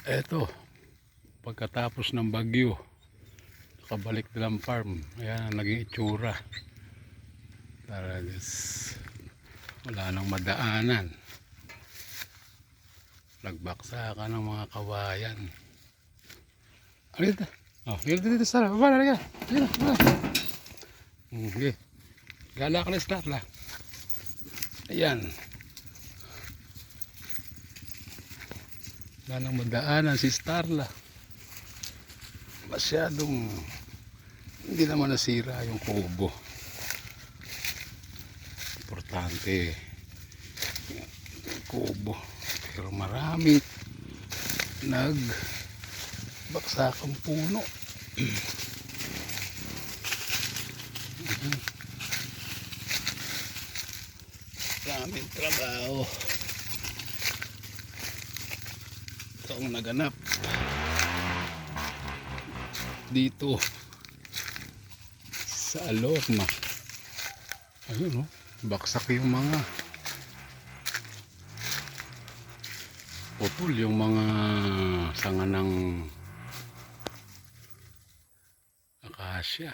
Eto, pagkatapos ng bagyo, nakabalik nilang farm. Ayan ang naging itsura. Talagas, wala nang madaanan. Nagbaksakan ng mga kawayan. Ano dito? Oh, dito Star. Baba na, dito. Okay. Gala ka na Star la. Ayan. Wala nang madaanan si Starla. Masyadong hindi naman nasira yung kubo. Importante yung kubo. Pero maraming nagbaksakang puno. Maraming trabaho. Ito ang naganap dito sa Alorma. Ayun oh, baksak yung mga putol, yung mga sanga ng akasya.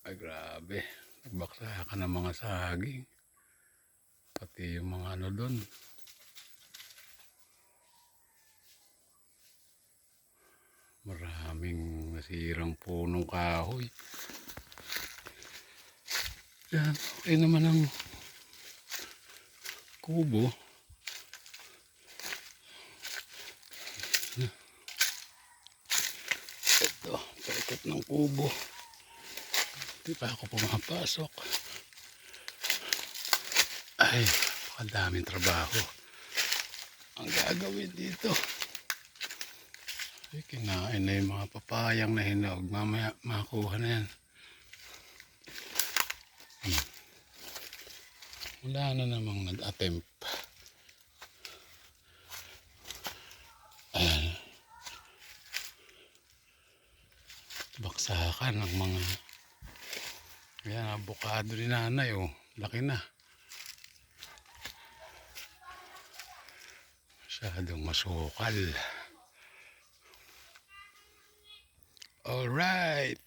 Ay grabe, nagbaksakan ng mga saging, pati yung mga ano doon. Maraming nasirang punong kahoy. Yan, okay naman ang kubo. Ito, paikot ng kubo. Hindi pa ako pumapasok. Ay, pakadaming trabaho ang gagawin dito. Ay, kinain na yung mga papayang na hinog. Mamaya makuha na yan. Wala na namang nag-attempt. Ayan. Baksakan ng mga ayan, avocado ni nanay oh. Laki na. Masyadong masukal. Alright.